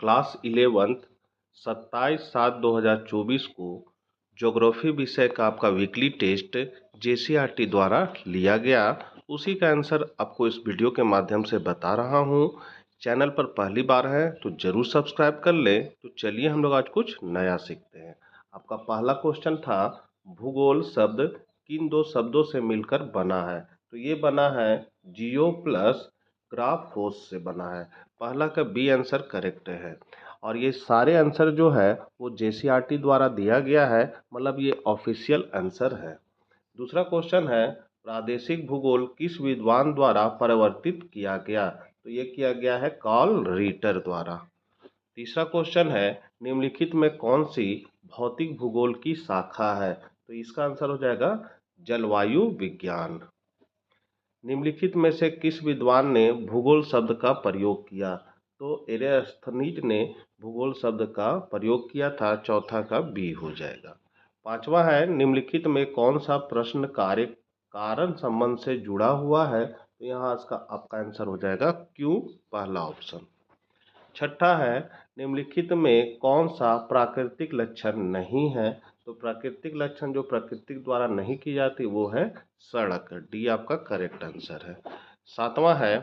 Class 11th 27/7/2024 को geography विषय का आपका वीकली टेस्ट जेसीईआरटी द्वारा लिया गया। उसी का आंसर आपको इस वीडियो के माध्यम से बता रहा हूँ। चैनल पर पहली बार है तो जरूर सब्सक्राइब कर लें। तो चलिए हम लोग आज कुछ नया सीखते हैं। आपका पहला क्वेश्चन था, भूगोल शब्द किन दो शब्दों से मिलकर बना है? तो ये बना है जियो प्लस ग्राफोस से बना है। पहला का बी आंसर करेक्ट है। और ये सारे आंसर जो है वो जेसीईआरटी द्वारा दिया गया है, मतलब ये ऑफिशियल आंसर है। दूसरा क्वेश्चन है, प्रादेशिक भूगोल किस विद्वान द्वारा परिवर्तित किया गया? तो ये किया गया है कार्ल रीटर द्वारा। तीसरा क्वेश्चन है, निम्नलिखित में कौन सी भौतिक भूगोल की शाखा है? तो इसका आंसर हो जाएगा जलवायु विज्ञान। निम्नलिखित में से किस विद्वान ने भूगोल शब्द का प्रयोग किया? तो एरिस्थनीज ने भूगोल शब्द का प्रयोग किया था। चौथा का बी हो जाएगा। पांचवा है, निम्नलिखित में कौन सा प्रश्न कार्य कारण संबंध से जुड़ा हुआ है? तो यहाँ इसका आपका आंसर हो जाएगा क्यों, पहला ऑप्शन। छठा है, निम्नलिखित में कौन सा प्राकृतिक लक्षण नहीं है? तो प्राकृतिक लक्षण जो प्रकृति द्वारा नहीं की जाती वो है सड़क। डी आपका करेक्ट आंसर है। सातवां है,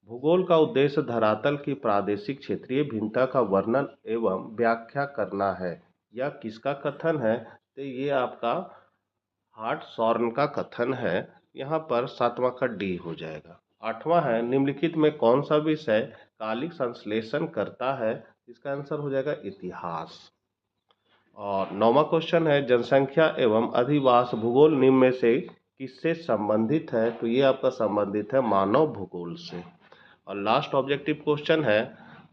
भूगोल का उद्देश्य धरातल की प्रादेशिक क्षेत्रीय भिन्नता का वर्णन एवं व्याख्या करना है। यह किसका कथन है? तो ये आपका हार्टशॉर्न का कथन है। यहाँ पर सातवां का डी हो जाएगा। आठवां है, निम्नलिखित में कौन सा विषय कालिक संश्लेषण करता है? इसका आंसर हो जाएगा इतिहास। और नौवां क्वेश्चन है, जनसंख्या एवं अधिवास भूगोल निम्न में से किससे संबंधित है? तो ये आपका संबंधित है मानव भूगोल से। और लास्ट ऑब्जेक्टिव क्वेश्चन है,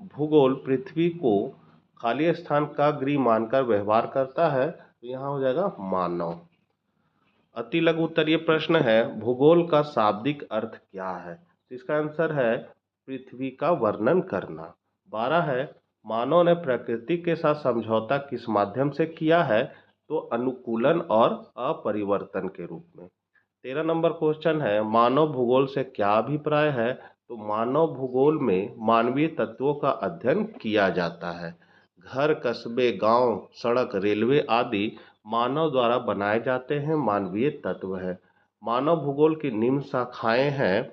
भूगोल पृथ्वी को खाली स्थान का गृह मानकर व्यवहार करता है? तो यहाँ हो जाएगा मानव। अति लघु उत्तरीय प्रश्न है, भूगोल का शाब्दिक अर्थ क्या है? तो इसका आंसर है पृथ्वी का वर्णन करना। 12 है, मानव ने प्रकृति के साथ समझौता किस माध्यम से किया है? तो अनुकूलन और अपरिवर्तन के रूप में। 13 नंबर क्वेश्चन है, मानव भूगोल से क्या अभिप्राय है? तो मानव भूगोल में मानवीय तत्वों का अध्ययन किया जाता है। घर, कस्बे, गांव, सड़क, रेलवे आदि मानव द्वारा बनाए जाते हैं, मानवीय तत्व है। मानव भूगोल की निम्न शाखाएं हैं,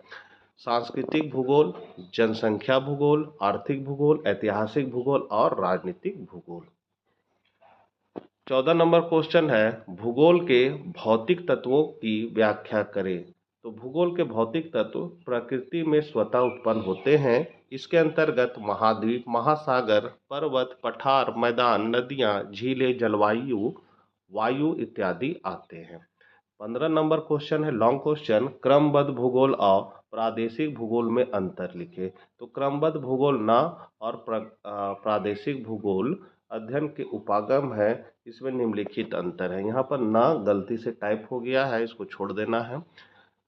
सांस्कृतिक भूगोल, जनसंख्या भूगोल, आर्थिक भूगोल, ऐतिहासिक भूगोल और राजनीतिक भूगोल। 14 नंबर क्वेश्चन है, भूगोल के भौतिक तत्वों की व्याख्या करें। तो भूगोल के भौतिक तत्व प्रकृति में स्वतः उत्पन्न होते हैं। इसके अंतर्गत महाद्वीप, महासागर, पर्वत, पठार, मैदान, नदियां, झीलें, जलवायु, वायु इत्यादि आते हैं। 15 नंबर क्वेश्चन है लॉन्ग क्वेश्चन, क्रमबद्ध भूगोल और प्रादेशिक भूगोल में अंतर लिखे। तो क्रमबद्ध भूगोल न और प्रादेशिक भूगोल अध्ययन के उपागम है। इसमें निम्नलिखित अंतर है। यहाँ पर न गलती से टाइप हो गया है, इसको छोड़ देना है।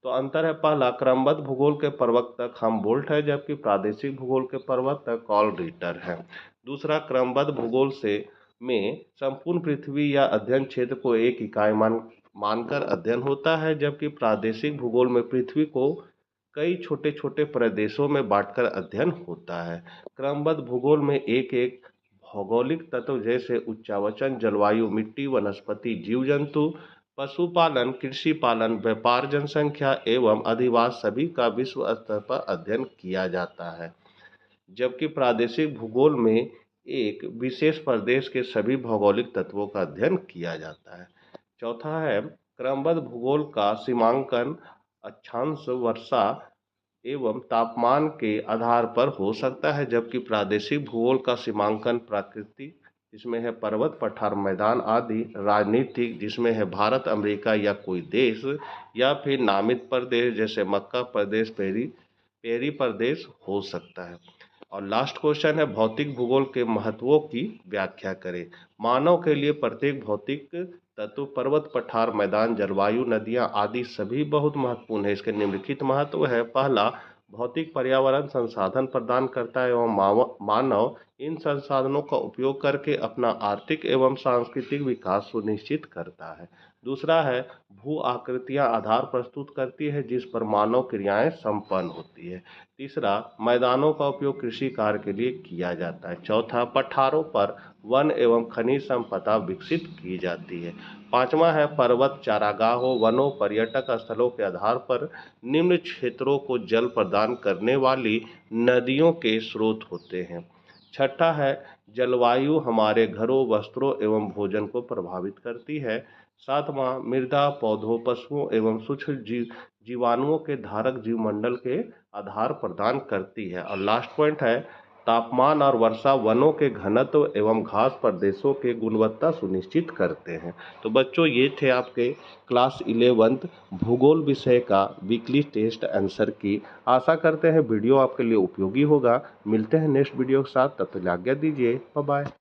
तो अंतर है, पहला, क्रमबद्ध भूगोल के प्रवक्ता हमबोल्ट है, जबकि प्रादेशिक भूगोल के प्रवक्ता कार्ल रीटर है। दूसरा, क्रमबद्ध भूगोल से में संपूर्ण पृथ्वी या अध्ययन क्षेत्र को एक इकाई मानकर अध्ययन होता है, जबकि प्रादेशिक भूगोल में पृथ्वी को कई छोटे छोटे प्रदेशों में बांटकर अध्ययन होता है। क्रमबद्ध भूगोल में एक एक भौगोलिक तत्व जैसे उच्चावचन, जलवायु, मिट्टी, वनस्पति, जीव जंतु, पशुपालन, कृषि पालन, व्यापार, जनसंख्या एवं अधिवास सभी का विश्व स्तर पर अध्ययन किया जाता है, जबकि प्रादेशिक भूगोल में एक विशेष प्रदेश के सभी भौगोलिक तत्वों का अध्ययन किया जाता है। चौथा है, क्रमबद्ध भूगोल का सीमांकन अक्षांश, वर्षा एवं तापमान के आधार पर हो सकता है, जबकि प्रादेशिक भूगोल का सीमांकन प्रकृति, जिसमें है पर्वत, पठार, मैदान आदि, राजनीतिक, जिसमें है भारत, अमेरिका या कोई देश, या फिर नामित प्रदेश जैसे मक्का प्रदेश, पेरी प्रदेश हो सकता है। और लास्ट क्वेश्चन है, भौतिक भूगोल के महत्वों की व्याख्या करें। मानव के लिए प्रत्येक भौतिक तत्व, पर्वत, पठार, मैदान, जलवायु, नदियां आदि सभी बहुत महत्वपूर्ण है। इसके निम्नलिखित महत्व है, पहला, भौतिक पर्यावरण संसाधन प्रदान करता है एवं मानव इन संसाधनों का उपयोग करके अपना आर्थिक एवं सांस्कृतिक विकास सुनिश्चित करता है। दूसरा है भू आकृतियां आधार प्रस्तुत करती है जिस पर मानव क्रियाएं संपन्न होती है। तीसरा, मैदानों का उपयोग कृषि कार्य के लिए किया जाता है। चौथा, पठारों पर वन एवं खनिज संपदा विकसित की जाती है। पांचवा है पर्वत चारागाहों, वनों, पर्यटक स्थलों के आधार पर निम्न क्षेत्रों को जल प्रदान करने वाली नदियों के स्रोत होते हैं। छठा है जलवायु हमारे घरों, वस्त्रों एवं भोजन को प्रभावित करती है। सातवां, मृदा, पौधों, पशुओं एवं सूक्ष्म जीवाणुओं के धारक जीवमंडल के आधार प्रदान करती है। और लास्ट पॉइंट है तापमान और वर्षा वनों के घनत्व एवं घास प्रदेशों के गुणवत्ता सुनिश्चित करते हैं। तो बच्चों, ये थे आपके क्लास 11th भूगोल विषय का वीकली टेस्ट आंसर की। आशा करते हैं वीडियो आपके लिए उपयोगी होगा। मिलते हैं नेक्स्ट वीडियो के साथ, तब तक आज्ञा दीजिए। Bye bye.